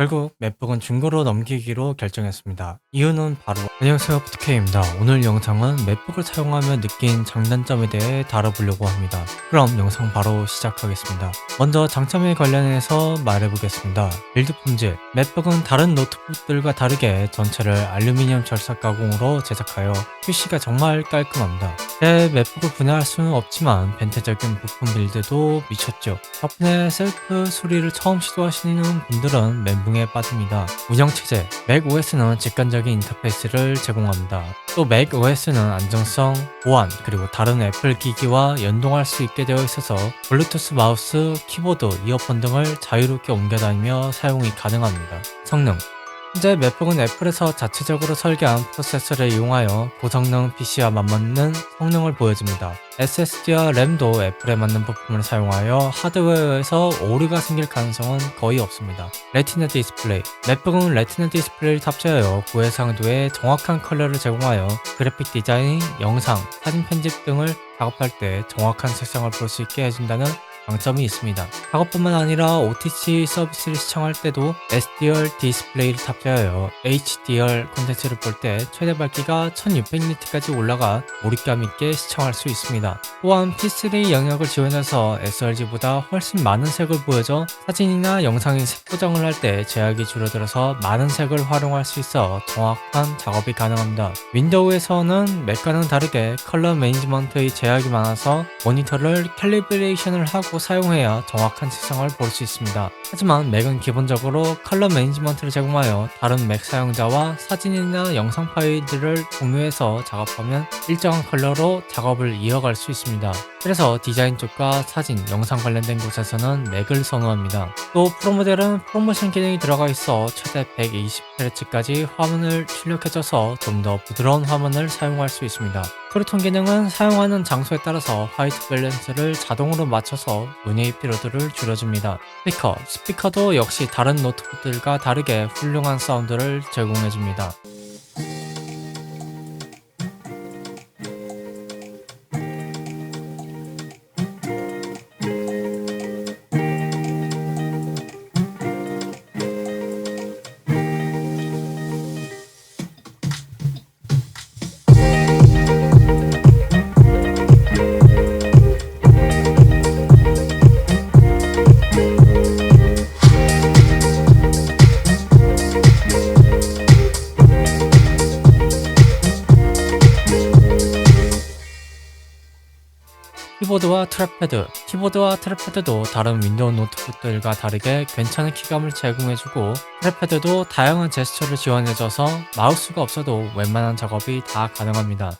결국 맥북은 중고로 넘기기로 결정했습니다. 이유는 바로 안녕하세요, 푸드케입니다. 오늘 영상은 맥북을 사용하며 느낀 장단점에 대해 다뤄보려고 합니다. 그럼 영상 바로 시작하겠습니다. 먼저 장점에 관련해서 말해보겠습니다. 빌드 품질. 맥북은 다른 노트북들과 다르게 전체를 알루미늄 절삭 가공으로 제작하여 PC가 정말 깔끔합니다. 제 맥북을 분해할 수는 없지만 벤트적인 부품 빌드도 미쳤죠. 덕분에 셀프 수리를 처음 시도하시는 분들은 멘붕에 빠집니다. 운영체제. 맥OS는 직관적인 인터페이스를 제공합니다. 또 맥OS는 안정성, 보안, 그리고 다른 애플 기기와 연동할 수 있게 되어 있어서 블루투스 마우스, 키보드, 이어폰 등을 자유롭게 옮겨다니며 사용이 가능합니다. 성능. 현재 맥북은 애플에서 자체적으로 설계한 프로세서를 이용하여 고성능 PC와 맞먹는 성능을 보여줍니다. SSD와 램도 애플에 맞는 부품을 사용하여 하드웨어에서 오류가 생길 가능성은 거의 없습니다. 레티나 디스플레이. 맥북은 레티나 디스플레이를 탑재하여 고해상도의 정확한 컬러를 제공하여 그래픽 디자인, 영상, 사진 편집 등을 작업할 때 정확한 색상을 볼 수 있게 해준다는 장점이 있습니다. 작업뿐만 아니라 OTT 서비스를 시청할 때도 SDR 디스플레이를 탑재하여 HDR 콘텐츠를 볼 때 최대 밝기가 1600니트까지 올라가 몰입감 있게 시청할 수 있습니다. 또한 P3 영역을 지원해서 sRG보다 훨씬 많은 색을 보여줘 사진이나 영상의 색 보정을 할 때 제약이 줄어들어서 많은 색을 활용할 수 있어 정확한 작업이 가능합니다. 윈도우에서는 맥과는 다르게 컬러 매니지먼트의 제약이 많아서 모니터를 캘리브레이션을 하고 사용해야 정확한 색상을 볼 수 있습니다. 하지만 맥은 기본적으로 컬러 매니지먼트를 제공하여 다른 맥 사용자와 사진이나 영상 파일들을 공유해서 작업하면 일정한 컬러로 작업을 이어갈 수 있습니다. 그래서 디자인 쪽과 사진, 영상 관련된 곳에서는 맥을 선호합니다. 또 프로 모델은 프로모션 기능이 들어가 있어 최대 120Hz까지 화면을 출력해줘서 좀 더 부드러운 화면을 사용할 수 있습니다. 크루톤 기능은 사용하는 장소에 따라서 화이트 밸런스를 자동으로 맞춰서 눈의 피로도를 줄여줍니다. 스피커도 역시 다른 노트북들과 다르게 훌륭한 사운드를 제공해줍니다. 키보드와 트랙패드도 다른 윈도우 노트북들과 다르게 괜찮은 키감을 제공해주고 트랙패드도 다양한 제스처를 지원해줘서 마우스가 없어도 웬만한 작업이 다 가능합니다.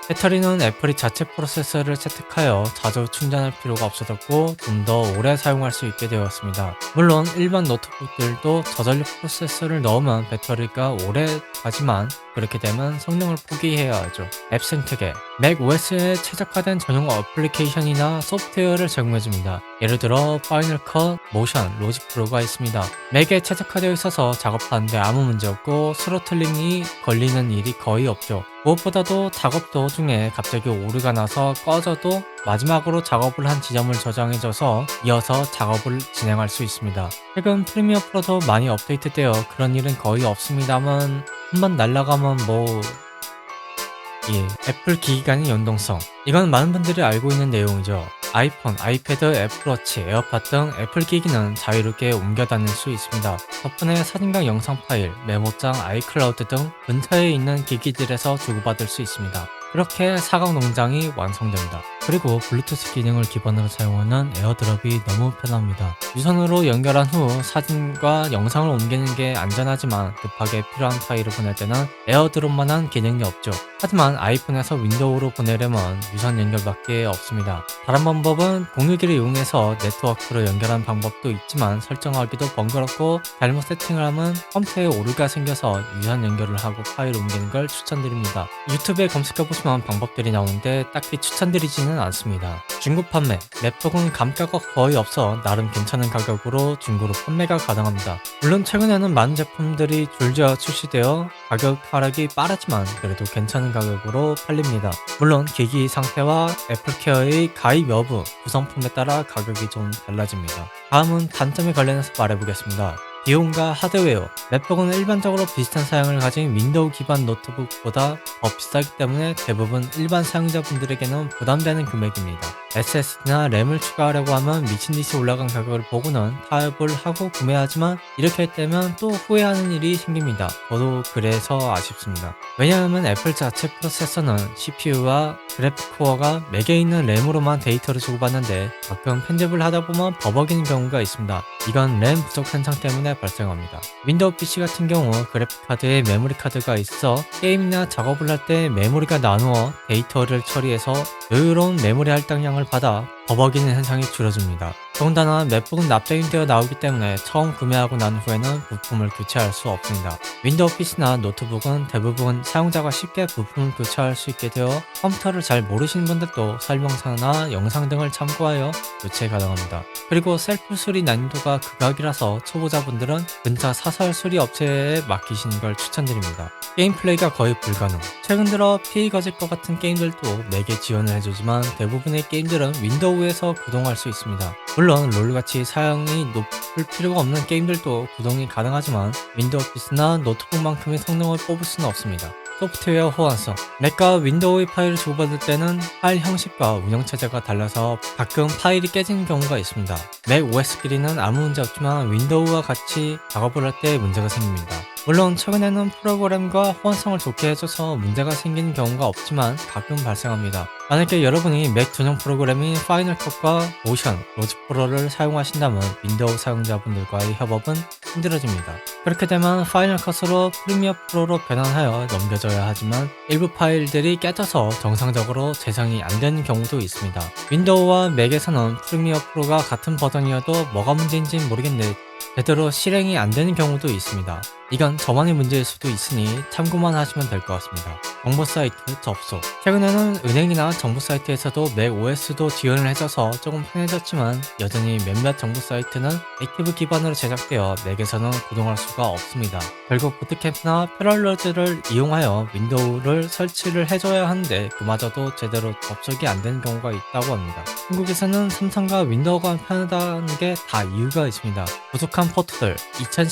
배터리는 애플이 자체 프로세서를 채택하여 자주 충전할 필요가 없어졌고 좀 더 오래 사용할 수 있게 되었습니다. 물론 일반 노트북들도 저전력 프로세서를 넣으면 배터리가 오래 가지만 그렇게 되면 성능을 포기해야 하죠. 앱 생태계. 맥OS에 최적화된 전용 어플리케이션이나 소프트웨어를 제공해줍니다. 예를 들어 파이널 컷, 모션, 로직 프로가 있습니다. 맥에 최적화되어 있어서 작업하는데 아무 문제 없고 스로틀링이 걸리는 일이 거의 없죠. 무엇보다도 작업 도중에 갑자기 오류가 나서 꺼져도 마지막으로 작업을 한 지점을 저장해줘서 이어서 작업을 진행할 수 있습니다. 최근 프리미어 프로도 많이 업데이트되어 그런 일은 거의 없습니다만 한번 날아가면 애플 기기 간의 연동성. 이건 많은 분들이 알고 있는 내용이죠. 아이폰, 아이패드, 애플워치, 에어팟 등 애플 기기는 자유롭게 옮겨 다닐 수 있습니다. 덕분에 사진과 영상 파일, 메모장, 아이클라우드 등 근처에 있는 기기들에서 주고받을 수 있습니다. 그렇게 사각 농장이 완성됩니다. 그리고 블루투스 기능을 기반으로 사용하는 에어드롭이 너무 편합니다. 유선으로 연결한 후 사진과 영상을 옮기는 게 안전하지만 급하게 필요한 파일을 보낼 때는 에어드롭만한 기능이 없죠. 하지만 아이폰에서 윈도우로 보내려면 유선 연결밖에 없습니다. 다른 방법은 공유기를 이용해서 네트워크로 연결한 방법도 있지만 설정하기도 번거롭고 잘못 세팅을 하면 컴퓨터에 오류가 생겨서 유선 연결을 하고 파일을 옮기는 걸 추천드립니다. 유튜브에 검색해보시면 방법들이 나오는데 딱히 추천드리지는 않습니다. 중고 판매, 랩북은 감가가 거의 없어 나름 괜찮은 가격으로 중고로 판매가 가능합니다. 물론 최근에는 많은 제품들이 줄지어 출시되어 가격 하락이 빠르지만 그래도 괜찮은 가격으로 팔립니다. 물론 기기 상태와 애플케어의 가입 여부, 구성품에 따라 가격이 좀 달라집니다. 다음은 단점에 관련해서 말해보겠습니다. 비용과 하드웨어, 랩북은 일반적으로 비슷한 사양을 가진 윈도우 기반 노트북보다 더 비싸기 때문에 대부분 일반 사용자분들에게는 부담되는 금액입니다. SSD나 램을 추가하려고 하면 미친듯이 올라간 가격을 보고는 타협을 하고 구매하지만 이렇게 되면 또 후회하는 일이 생깁니다. 저도 그래서 아쉽습니다. 왜냐하면 애플 자체 프로세서는 CPU와 그래픽 코어가 맥에 있는 램으로만 데이터를 주고받는데 가끔 편집을 하다 보면 버벅이는 경우가 있습니다. 이건 램 부족 현상 때문에 발생합니다. 윈도우 PC 같은 경우 그래픽 카드에 메모리 카드가 있어 게임이나 작업을 할 때 메모리가 나누어 데이터를 처리해서 여유로운 메모리 할당량을 받아 버벅이는 현상이 줄어듭니다. 더군다나 맥북은 납작되어 나오기 때문에 처음 구매하고 난 후에는 부품을 교체할 수 없습니다. 윈도우 PC나 노트북은 대부분 사용자가 쉽게 부품을 교체할 수 있게 되어 컴퓨터를 잘 모르시는 분들도 설명서나 영상 등을 참고하여 교체 가능합니다. 그리고 셀프 수리 난이도가 극악이라서 초보자분들은 근처 사설 수리 업체에 맡기시는 걸 추천드립니다. 게임 플레이가 거의 불가능. 최근 들어 피해 거질 것 같은 게임들도 맥에 지원을 해주지만 대부분의 게임들은 윈도우에서 구동할 수 있습니다. 물론 롤같이 사양이 높을 필요가 없는 게임들도 구동이 가능하지만 윈도우 PC나 노트북만큼의 성능을 뽑을 수는 없습니다. 소프트웨어 호환성, 맥과 윈도우의 파일을 주고받을 때는 파일 형식과 운영체제가 달라서 가끔 파일이 깨지는 경우가 있습니다. 맥 OS끼리는 아무 문제 없지만 윈도우와 같이 작업을 할 때 문제가 생깁니다. 물론 최근에는 프로그램과 호환성을 좋게 해줘서 문제가 생기는 경우가 없지만 가끔 발생합니다. 만약에 여러분이 맥 전용 프로그램인 파이널 컷과 모션, 로직 프로를 사용하신다면 윈도우 사용자분들과의 협업은 힘들어집니다. 그렇게 되면 파이널 컷으로 프리미어 프로로 변환하여 넘겨져야 하지만 일부 파일들이 깨져서 정상적으로 재생이 안 되는 경우도 있습니다. 윈도우와 맥에서는 프리미어 프로가 같은 버전이어도 뭐가 문제인지는 모르겠는데 제대로 실행이 안 되는 경우도 있습니다. 이건 저만의 문제일 수도 있으니 참고만 하시면 될 것 같습니다. 정보 사이트 접속. 최근에는 은행이나 정보 사이트에서도 맥 OS도 지원을 해줘서 조금 편해졌지만 여전히 몇몇 정보 사이트는 액티브 기반으로 제작되어 맥에서는 구동할 수가 없습니다. 결국 부트캠프나 패럴러즈를 이용하여 윈도우를 설치를 해줘야 하는데 그마저도 제대로 접속이 안 되는 경우가 있다고 합니다. 한국에서는 삼성과 윈도우가 편하다는 게 다 이유가 있습니다. 부족한 포트들.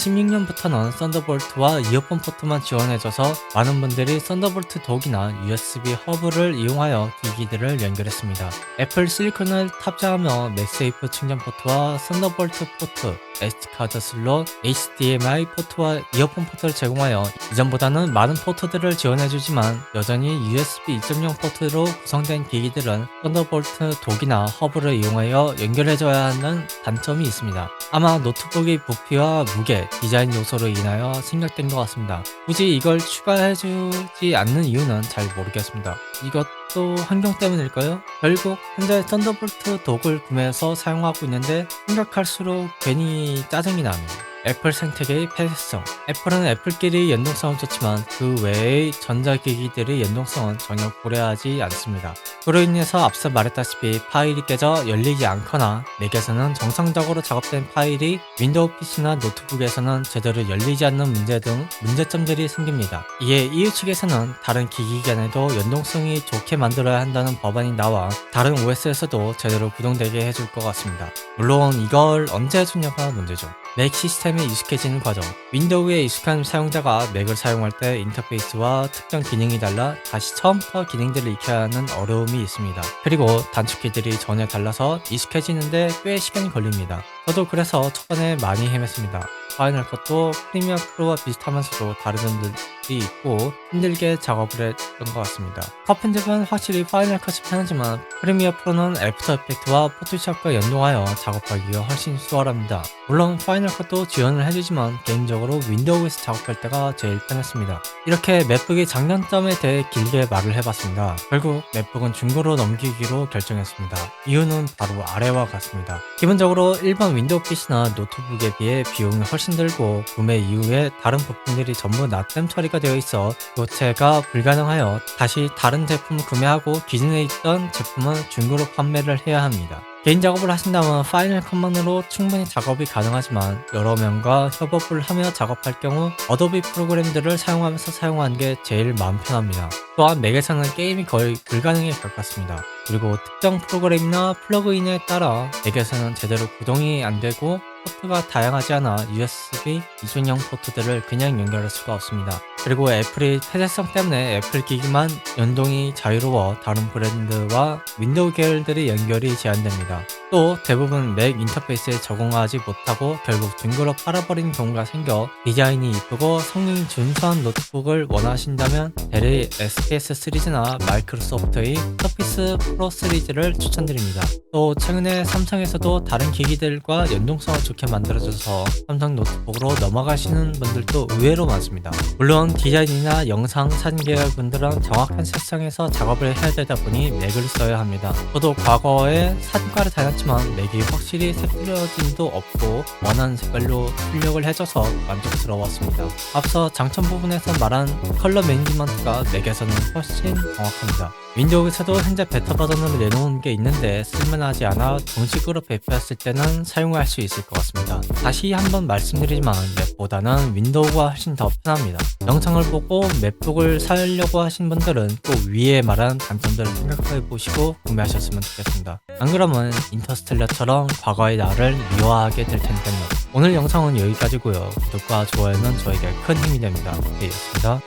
2016년부터는 썬더볼트와 이어폰 포트만 지원해줘서 많은 분들이 썬더볼트 독이나 USB 허브를 이용하여 기기들을 연결했습니다. 애플 실리콘을 탑재하며 맥세이프 충전 포트와 썬더볼트 포트, SD카드 슬롯, HDMI 포트와 이어폰 포트를 제공하여 이전보다는 많은 포트들을 지원해주지만 여전히 USB 2.0 포트로 구성된 기기들은 썬더볼트 독이나 허브를 이용하여 연결해줘야 하는 단점이 있습니다. 아마 노트북의 부피와 무게, 디자인 요소로 인하여 생략된 것 같습니다. 굳이 이걸 추가해주지 않는 이유는 잘 모르겠습니다. 이것도 환경 때문일까요? 결국 현재 썬더볼트 독을 구매해서 사용하고 있는데 생각할수록 괜히 짜증이 납니다. 애플 생태계의 폐쇄성. 애플은 애플끼리 연동성은 좋지만 그 외의 전자기기들의 연동성은 전혀 고려하지 않습니다. 그로 인해서 앞서 말했다시피 파일이 깨져 열리지 않거나 맥에서는 정상적으로 작업된 파일이 윈도우 PC나 노트북에서는 제대로 열리지 않는 문제 등 문제점들이 생깁니다. 이에 EU 측에서는 다른 기기 간에도 연동성이 좋게 만들어야 한다는 법안이 나와 다른 OS에서도 제대로 구동되게 해줄 것 같습니다. 물론 이걸 언제 해주냐가 문제죠. 맥 시스템에 익숙해지는 과정. 윈도우에 익숙한 사용자가 맥을 사용할 때 인터페이스와 특정 기능이 달라 다시 처음부터 기능들을 익혀야 하는 어려움이 있습니다. 그리고 단축키들이 전혀 달라서 익숙해지는데 꽤 시간이 걸립니다. 저도 그래서 초반에 많이 헤맸습니다. 파이널 컷도 프리미어 프로와 비슷하면서도 다른 점들이 있고 힘들게 작업을 했던 것 같습니다. 컷 편집은 확실히 파이널 컷이 편하지만 프리미어 프로는 애프터 이펙트와 포토샵과 연동하여 작업하기가 훨씬 수월합니다. 물론 파이널 컷도 지원을 해주지만 개인적으로 윈도우에서 작업할 때가 제일 편했습니다. 이렇게 맥북의 장단점에 대해 길게 말을 해봤습니다. 결국 맥북은 중고로 넘기기로 결정했습니다. 이유는 바로 아래와 같습니다. 기본적으로 일반 윈도우 PC나 노트북에 비해 비용이 훨씬 들고 구매 이후에 다른 부품들이 전부 납땜 처리가 되어 있어 교체가 불가능하여 다시 다른 제품을 구매하고 기존에 있던 제품은 중고로 판매를 해야 합니다. 개인 작업을 하신다면 파이널 컷만으로 충분히 작업이 가능하지만 여러 명과 협업을 하며 작업할 경우 어도비 프로그램들을 사용하면서 사용하는 게 제일 마음 편합니다. 또한 맥에서는 게임이 거의 불가능에 가깝습니다. 그리고 특정 프로그램이나 플러그인에 따라 맥에서는 제대로 구동이 안 되고 포트가 다양하지 않아 USB 이중형 포트들을 그냥 연결할 수가 없습니다. 그리고 애플이 폐쇄성 때문에 애플 기기만 연동이 자유로워 다른 브랜드와 윈도우 계열들의 연결이 제한됩니다. 또 대부분 맥 인터페이스에 적응하지 못하고 결국 중고로 팔아버리는 경우가 생겨 디자인이 이쁘고 성능이 준수한 노트북을 원하신다면 델의 SKS 시리즈나 마이크로소프트의 서피스 프로 시리즈를 추천드립니다. 또 최근에 삼성에서도 다른 기기들과 연동성을 좋게 만들어줘서 삼성 노트북으로 넘어가시는 분들도 의외로 많습니다. 물론 디자인이나 영상, 사진 계열 분들은 정확한 색상에서 작업을 해야 되다 보니 맥을 써야 합니다. 저도 과거에 사진과를 다녔지만 맥이 확실히 색들어짐도 없고 원하는 색깔로 출력을 해줘서 만족스러웠습니다. 앞서 장점 부분에서 말한 컬러 매니지먼트가 맥에서는 훨씬 정확합니다. 윈도우에서도 현재 베타 버전으로 내놓은 게 있는데 쓸만하지 않아 정식으로 배포했을 때는 사용할 수 있을 것 같습니다. 다시 한번 말씀드리지만 맥보다는 윈도우가 훨씬 더 편합니다. 영상을 보고 맥북을 사려고 하신 분들은 꼭 위에 말한 단점들을 생각해 보시고 구매하셨으면 좋겠습니다. 안 그러면 인터스텔라처럼 과거의 나를 미워하게 될 테니까요. 오늘 영상은 여기까지고요. 구독과 좋아요는 저에게 큰 힘이 됩니다. 이였습니다.